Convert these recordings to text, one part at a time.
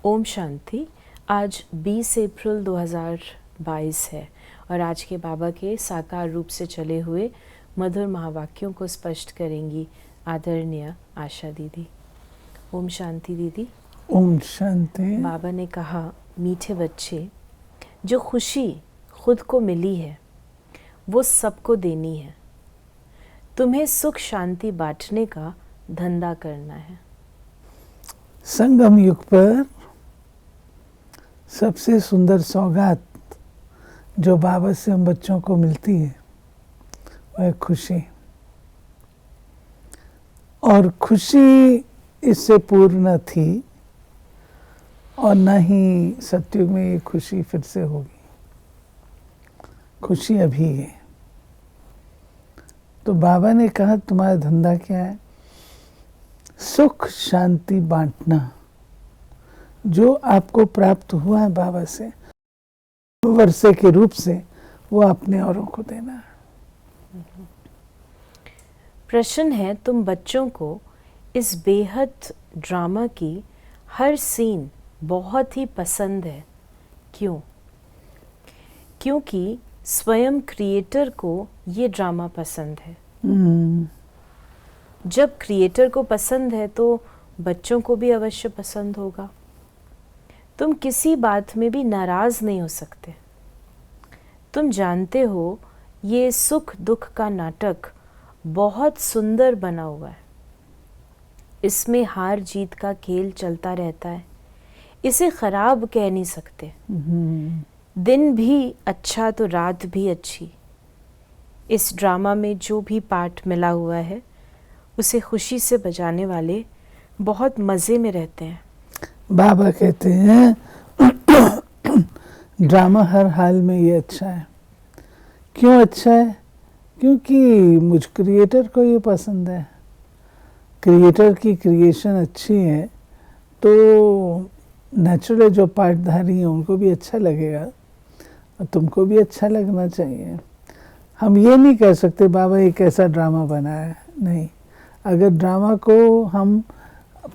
ओम शांति। आज 20 अप्रैल 2022 है और आज के बाबा के साकार रूप से चले हुए मधुर महावाक्यों को स्पष्ट करेंगी आदरणीय आशा दीदी। ओम शांति दीदी। ओम शांति। बाबा ने कहा, मीठे बच्चे, जो खुशी खुद को मिली है वो सबको देनी है। तुम्हें सुख शांति बांटने का धंधा करना है। संगम युग पर सबसे सुंदर सौगात जो बाबा से हम बच्चों को मिलती है वह है खुशी। और खुशी इससे पूर्ण न थी और न ही सतयुग में ये खुशी फिर से होगी। खुशी अभी है। तो बाबा ने कहा तुम्हारा धंधा क्या है? सुख शांति बांटना। जो आपको प्राप्त हुआ है बाबा से वर्षे के रूप से, वो अपने औरों को देना है। प्रश्न है, तुम बच्चों को इस बेहद ड्रामा की हर सीन बहुत ही पसंद है, क्यों? क्योंकि स्वयं क्रिएटर को ये ड्रामा पसंद है। जब क्रिएटर को पसंद है तो बच्चों को भी अवश्य पसंद होगा। तुम किसी बात में भी नाराज नहीं हो सकते। तुम जानते हो ये सुख दुख का नाटक बहुत सुंदर बना हुआ है। इसमें हार जीत का खेल चलता रहता है। इसे खराब कह नहीं सकते। दिन भी अच्छा तो रात भी अच्छी। इस ड्रामा में जो भी पार्ट मिला हुआ है उसे खुशी से बजाने वाले बहुत मज़े में रहते हैं। बाबा कहते हैं ड्रामा हर हाल में ये अच्छा है। क्यों अच्छा है? क्योंकि मुझ क्रिएटर को ये पसंद है। क्रिएटर की क्रिएशन अच्छी है तो नेचुरली जो पार्टधारी हैं उनको भी अच्छा लगेगा और तुमको भी अच्छा लगना चाहिए। हम ये नहीं कह सकते बाबा ये कैसा ड्रामा बना है। नहीं, अगर ड्रामा को हम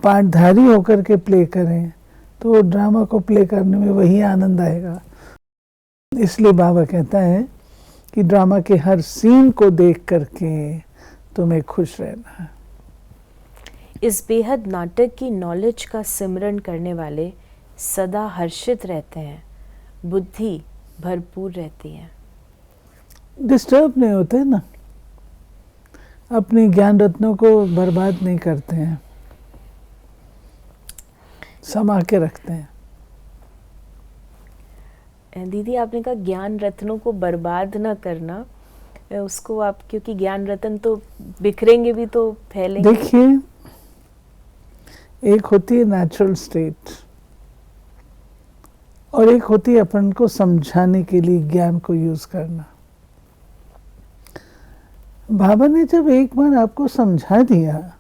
पार्टधारी होकर के प्ले करें तो ड्रामा को प्ले करने में वही आनंद आएगा। इसलिए बाबा कहता है कि ड्रामा के हर सीन को देख करके तुम्हें खुश रहना है। इस बेहद नाटक की नॉलेज का सिमरन करने वाले सदा हर्षित रहते हैं, बुद्धि भरपूर रहती है। डिस्टर्ब नहीं होते ना, अपनी ज्ञान रत्नों को बर्बाद नहीं करते हैं, समा के रखते हैं। दीदी आपने कहा ज्ञान रत्नों को बर्बाद ना करना, उसको आप, क्योंकि ज्ञान रत्न तो बिखरेंगे भी तो फैलेंगे। देखिए, एक होती है नेचुरल स्टेट और एक होती है अपन को समझाने के लिए ज्ञान को यूज करना। बाबा ने जब एक बार आपको समझा दिया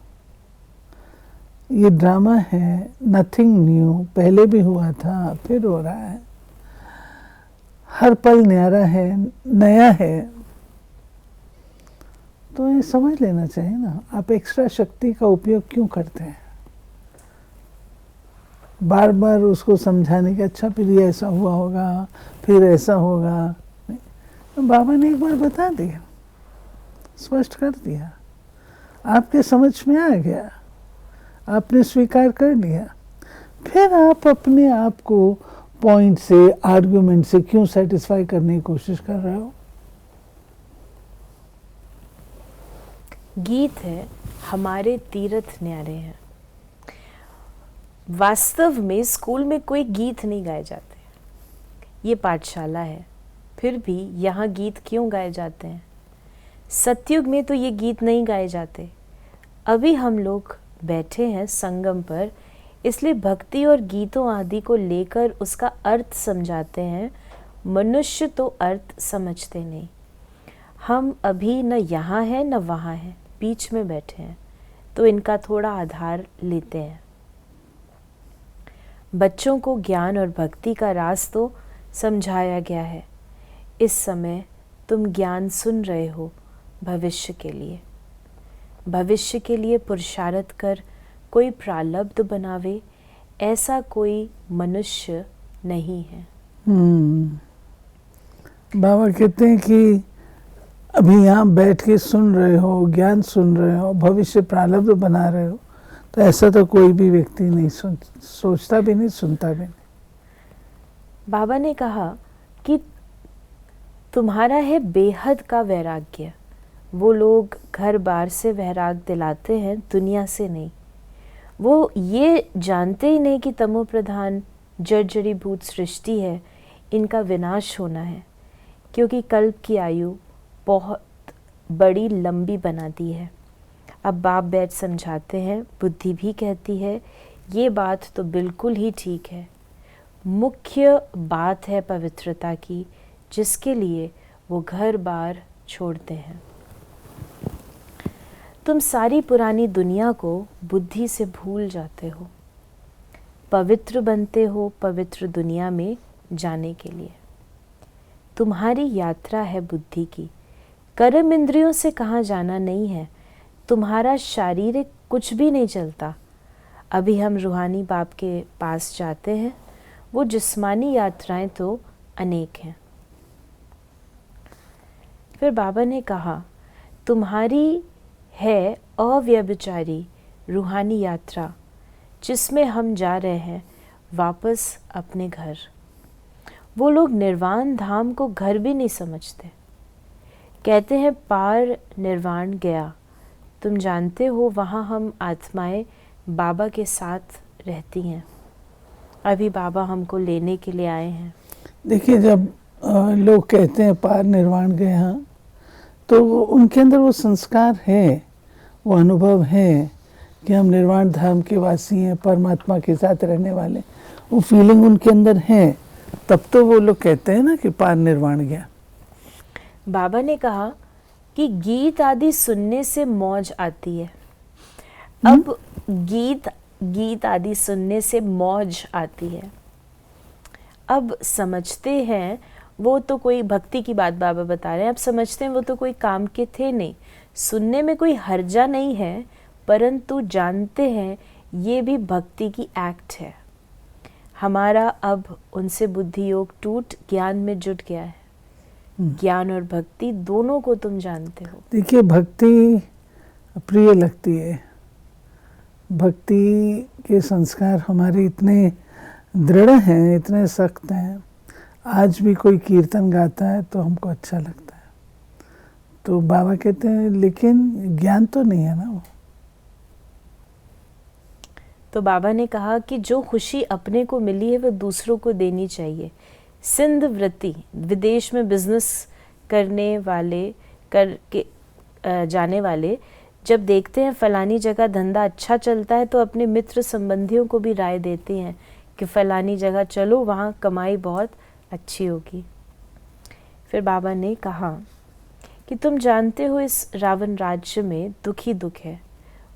ये ड्रामा है, नथिंग न्यू, पहले भी हुआ था फिर हो रहा है, हर पल न्यारा है, नया है, तो ये समझ लेना चाहिए ना। आप एक्स्ट्रा शक्ति का उपयोग क्यों करते हैं? बार बार उसको समझाने का, अच्छा फिर ये ऐसा हुआ होगा, फिर ऐसा होगा। तो बाबा ने एक बार बता दिया, स्पष्ट कर दिया, आपके समझ में आ गया, आपने स्वीकार कर लिया। फिर आप अपने आप को पॉइंट से, आर्गुमेंट से क्यों सेटिस्फाई करने की कोशिश कर रहे हो? गीत है हमारे तीर्थ न्यारे हैं। वास्तव में स्कूल में कोई गीत नहीं गाए जाते। ये पाठशाला है, फिर भी यहाँ गीत क्यों गाए जाते हैं? सतयुग में तो ये गीत नहीं गाए जाते। अभी हम लोग बैठे हैं संगम पर, इसलिए भक्ति और गीतों आदि को लेकर उसका अर्थ समझाते हैं। मनुष्य तो अर्थ समझते नहीं। हम अभी न यहाँ हैं न वहाँ हैं, बीच में बैठे हैं, तो इनका थोड़ा आधार लेते हैं। बच्चों को ज्ञान और भक्ति का राज तो समझाया गया है। इस समय तुम ज्ञान सुन रहे हो भविष्य के लिए। भविष्य के लिए पुरुषार्थ कर कोई प्रारब्ध बनावे ऐसा कोई मनुष्य नहीं है। बाबा कहते हैं कि अभी यहाँ बैठ के सुन रहे हो, ज्ञान सुन रहे हो, भविष्य प्रारब्ध बना रहे हो, तो ऐसा तो कोई भी व्यक्ति नहीं सोचता भी नहीं, सुनता भी नहीं। बाबा ने कहा कि तुम्हारा है बेहद का वैराग्य। वो लोग घर बार से वैराग दिलाते हैं, दुनिया से नहीं। वो ये जानते ही नहीं कि तमो प्रधान जर्जरी भूत सृष्टि है, इनका विनाश होना है, क्योंकि कल्प की आयु बहुत बड़ी लंबी बना दी है। अब बाप बैठ समझाते हैं, बुद्धि भी कहती है ये बात तो बिल्कुल ही ठीक है। मुख्य बात है पवित्रता की, जिसके लिए वो घर बार छोड़ते हैं। तुम सारी पुरानी दुनिया को बुद्धि से भूल जाते हो, पवित्र बनते हो पवित्र दुनिया में जाने के लिए। तुम्हारी यात्रा है बुद्धि की, कर्म इंद्रियों से कहाँ जाना नहीं है। तुम्हारा शारीरिक कुछ भी नहीं चलता। अभी हम रूहानी बाप के पास जाते हैं, वो जिस्मानी यात्राएं तो अनेक हैं। फिर बाबा ने कहा तुम्हारी है अव्यभिचारी रूहानी यात्रा, जिसमें हम जा रहे हैं वापस अपने घर। वो लोग निर्वाण धाम को घर भी नहीं समझते, कहते हैं पार निर्वाण गया। तुम जानते हो वहाँ हम आत्माएं बाबा के साथ रहती हैं। अभी बाबा हमको लेने के लिए आए हैं। देखिए, जब लोग कहते हैं पार निर्वाण गया, तो उनके अंदर वो संस्कार है, वो अनुभव है कि हम निर्वाण धाम के वासी हैं, परमात्मा के साथ रहने वाले, वो फीलिंग उनके अंदर है। तब तो वो लोग कहते हैं ना कि पार निर्वाण गया। बाबा ने कहा कि गीत आदि सुनने से मौज आती है। अब गीत आदि सुनने से मौज आती है। अब समझते हैं वो तो कोई भक्ति की बात बाबा बता रहे हैं। अब समझते हैं वो तो कोई काम के थे नहीं, सुनने में कोई हर्जा नहीं है, परंतु जानते हैं ये भी भक्ति की एक्ट है। हमारा अब उनसे बुद्धि योग टूट ज्ञान में जुट गया है। ज्ञान और भक्ति दोनों को तुम जानते हो। देखिए, भक्ति प्रिय लगती है। भक्ति के संस्कार हमारे इतने दृढ़ हैं, इतने सख्त हैं। आज भी कोई कीर्तन गाता है तो हमको अच्छा लगता है। तो बाबा कहते हैं लेकिन ज्ञान तो नहीं है ना वो। तो बाबा ने कहा कि जो खुशी अपने को मिली है वो दूसरों को देनी चाहिए। सिंध वृत्ति, विदेश में बिजनेस करने वाले जाने वाले जब देखते हैं फलानी जगह धंधा अच्छा चलता है, तो अपने मित्र संबंधियों को भी राय देते हैं कि फलानी जगह चलो, वहाँ कमाई बहुत अच्छी होगी। फिर बाबा ने कहा कि तुम जानते हो इस रावण राज्य में दुख ही दुख है।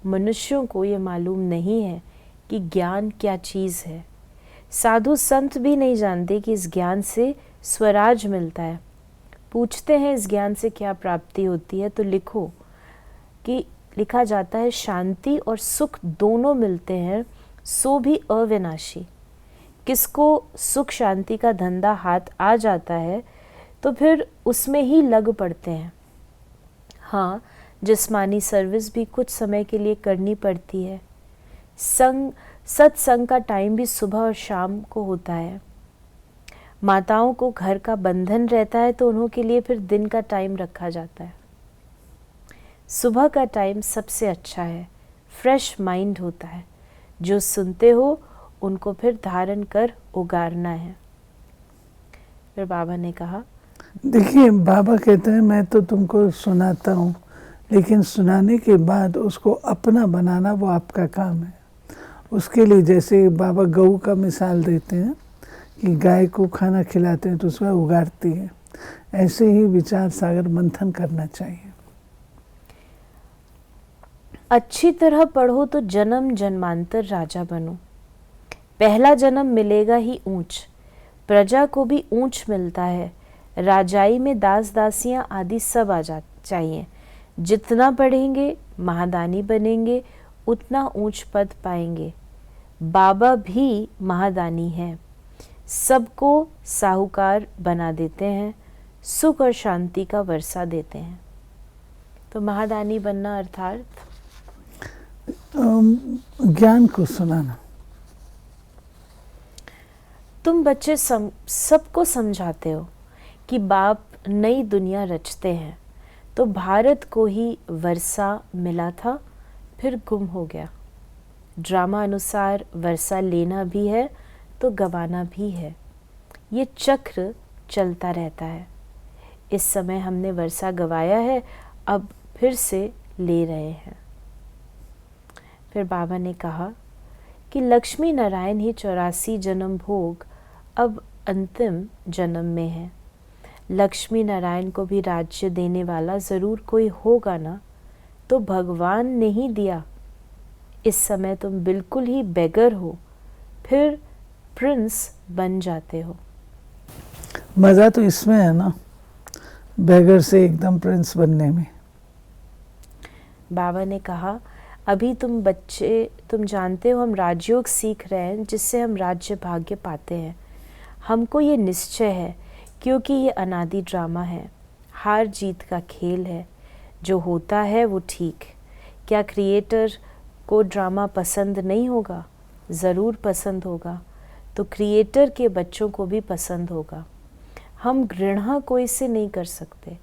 मनुष्यों को ये मालूम नहीं है कि ज्ञान क्या चीज़ है। साधु संत भी नहीं जानते कि इस ज्ञान से स्वराज मिलता है। पूछते हैं इस ज्ञान से क्या प्राप्ति होती है, तो लिखा जाता है शांति और सुख दोनों मिलते हैं, सो भी अविनाशी। किसको सुख शांति का धंधा हाथ आ जाता है तो फिर उसमें ही लग पड़ते हैं। हाँ, जिस्मानी सर्विस भी कुछ समय के लिए करनी पड़ती है। सत्संग का टाइम भी सुबह और शाम को होता है। माताओं को घर का बंधन रहता है तो उन्हों के लिए फिर दिन का टाइम रखा जाता है। सुबह का टाइम सबसे अच्छा है, फ्रेश माइंड होता है। जो सुनते हो उनको फिर धारण कर उगारना है। फिर बाबा ने कहा, देखिए, बाबा कहते हैं मैं तो तुमको सुनाता हूँ, लेकिन सुनाने के बाद उसको अपना बनाना वो आपका काम है। उसके लिए जैसे बाबा गऊ का मिसाल देते हैं कि गाय को खाना खिलाते हैं तो उसमें उगारती है, ऐसे ही विचार सागर मंथन करना चाहिए। अच्छी तरह पढ़ो तो जन्म जन्मांतर राजा बनो। पहला जन्म मिलेगा ही ऊंच, प्रजा को भी ऊंच मिलता है। राजाई में दास दासियां आदि सब आ जा चाहिए। जितना पढ़ेंगे महादानी बनेंगे, उतना ऊंच पद पाएंगे। बाबा भी महादानी हैं, सबको साहूकार बना देते हैं, सुख और शांति का वर्षा देते हैं। तो महादानी बनना अर्थात ज्ञान को सुनाना। तुम बच्चे सबको समझाते हो कि बाप नई दुनिया रचते हैं, तो भारत को ही वर्षा मिला था, फिर गुम हो गया। ड्रामा अनुसार वर्षा लेना भी है तो गंवाना भी है, ये चक्र चलता रहता है। इस समय हमने वर्षा गंवाया है, अब फिर से ले रहे हैं। फिर बाबा ने कहा कि लक्ष्मी नारायण ही 84 जन्म भोग अब अंतिम जन्म में है। लक्ष्मी नारायण को भी राज्य देने वाला ज़रूर कोई होगा ना, तो भगवान ने ही दिया। इस समय तुम बिल्कुल ही बेगर हो, फिर प्रिंस बन जाते हो। मज़ा तो इसमें है ना, बेगर से एकदम प्रिंस बनने में। बाबा ने कहा अभी तुम बच्चे, तुम जानते हो हम राजयोग सीख रहे हैं, जिससे हम राज्य भाग्य पाते हैं। हमको ये निश्चय है, क्योंकि ये अनादि ड्रामा है, हार जीत का खेल है। जो होता है वो ठीक। क्या क्रिएटर को ड्रामा पसंद नहीं होगा? ज़रूर पसंद होगा। तो क्रिएटर के बच्चों को भी पसंद होगा। हम घृणा कोई से नहीं कर सकते।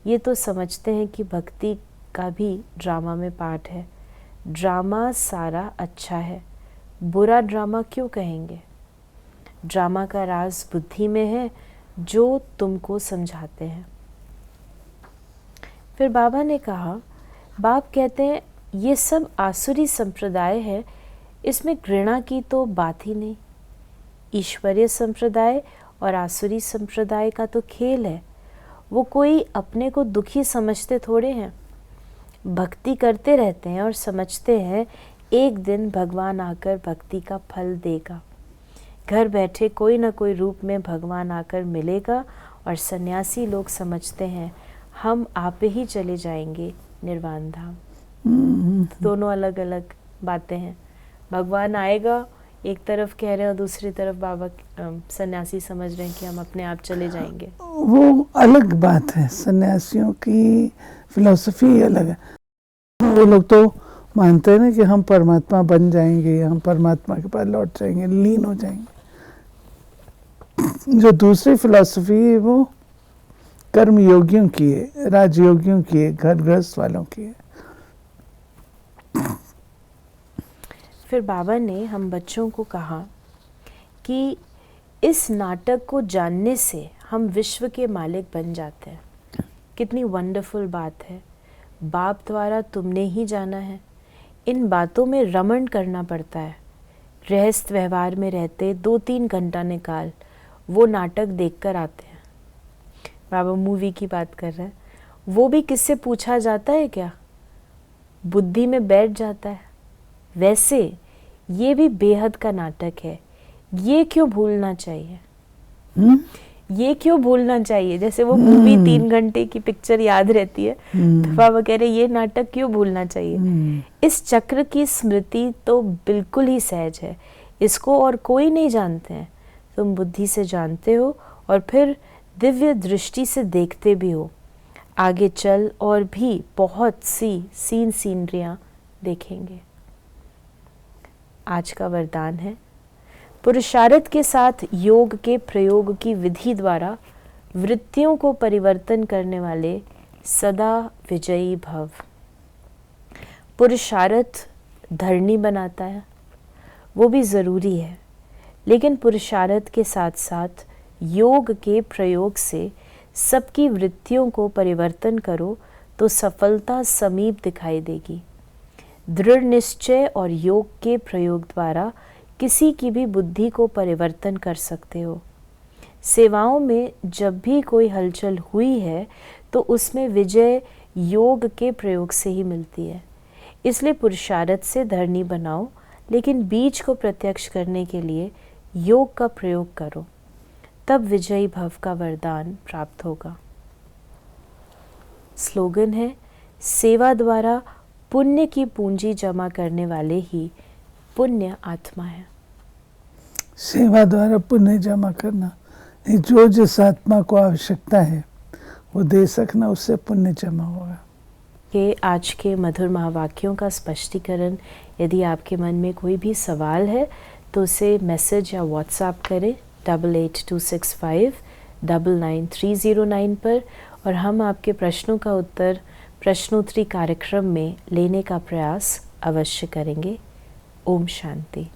ये तो समझते हैं कि भक्ति का भी ड्रामा में पार्ट है। ड्रामा सारा अच्छा है, बुरा ड्रामा क्यों कहेंगे? ड्रामा का राज बुद्धि में है, जो तुमको समझाते हैं। फिर बाबा ने कहा, बाप कहते हैं ये सब आसुरी संप्रदाय है, इसमें घृणा की तो बात ही नहीं। ईश्वरीय संप्रदाय और आसुरी संप्रदाय का तो खेल है। वो कोई अपने को दुखी समझते थोड़े हैं। भक्ति करते रहते हैं और समझते हैं एक दिन भगवान आकर भक्ति का फल देगा। घर बैठे कोई ना कोई रूप में भगवान आकर मिलेगा, और सन्यासी लोग समझते हैं हम आप ही चले जाएंगे निर्वाण धाम। दोनों अलग अलग बातें हैं। भगवान आएगा एक तरफ कह रहे हैं, और दूसरी तरफ बाबा सन्यासी समझ रहे हैं कि हम अपने आप चले जाएंगे। वो अलग बात है, सन्यासियों की फिलॉसफी अलग है। वो लोग तो मानते हैं ना कि हम परमात्मा बन जाएंगे, हम परमात्मा के पास लौट जाएंगे, लीन हो जाएंगे। जो दूसरी फिलॉसफी है वो कर्म योगियों की है, राजयोगियों की है, घर गृहस्थ वालों की है। फिर बाबा ने हम बच्चों को कहा कि इस नाटक को जानने से हम विश्व के मालिक बन जाते हैं। कितनी वंडरफुल बात है। बाप द्वारा तुमने ही जाना है। इन बातों में रमण करना पड़ता है। गृहस्थ व्यवहार में रहते 2-3 घंटा निकाल वो नाटक देखकर आते हैं। बाबा मूवी की बात कर रहे हैं। वो भी किससे पूछा जाता है क्या? बुद्धि में बैठ जाता है। वैसे ये भी बेहद का नाटक है। ये क्यों भूलना चाहिए? ये क्यों भूलना चाहिए? जैसे वो मूवी 3 घंटे की पिक्चर याद रहती है, तो बाबा कह रहे ये नाटक क्यों भूलना चाहिए? इस चक्र की स्मृति तो बिल्कुल ही सहज है। इसको और कोई नहीं जानते हैं। तुम बुद्धि से जानते हो और फिर दिव्य दृष्टि से देखते भी हो। आगे चल और भी बहुत सी सीनरियाँ देखेंगे। आज का वरदान है, पुरुषार्थ के साथ योग के प्रयोग की विधि द्वारा वृत्तियों को परिवर्तन करने वाले सदा विजयी भव। पुरुषार्थ धरनी बनाता है, वो भी ज़रूरी है, लेकिन पुरुषार्थ के साथ साथ योग के प्रयोग से सबकी वृत्तियों को परिवर्तन करो तो सफलता समीप दिखाई देगी। दृढ़ निश्चय और योग के प्रयोग द्वारा किसी की भी बुद्धि को परिवर्तन कर सकते हो। सेवाओं में जब भी कोई हलचल हुई है तो उसमें विजय योग के प्रयोग से ही मिलती है। इसलिए पुरुषार्थ से धरनी बनाओ, लेकिन बीज को प्रत्यक्ष करने के लिए योग का प्रयोग करो, तब विजयी भव का वरदान प्राप्त होगा। स्लोगन है, सेवा द्वारा पुण्य की पूंजी जमा करने वाले ही पुण्य आत्मा है। सेवा द्वारा पुण्य जमा करना, ये जो जिस आत्मा को आवश्यकता है वो दे सकना, उससे पुण्य जमा होगा। ये आज के मधुर महावाक्यों का स्पष्टीकरण, यदि आपके मन में कोई भी सवाल है तो उसे मैसेज या व्हाट्सएप करें 8826599309 पर, और हम आपके प्रश्नों का उत्तर प्रश्नोत्तरी कार्यक्रम में लेने का प्रयास अवश्य करेंगे। ओम शांति।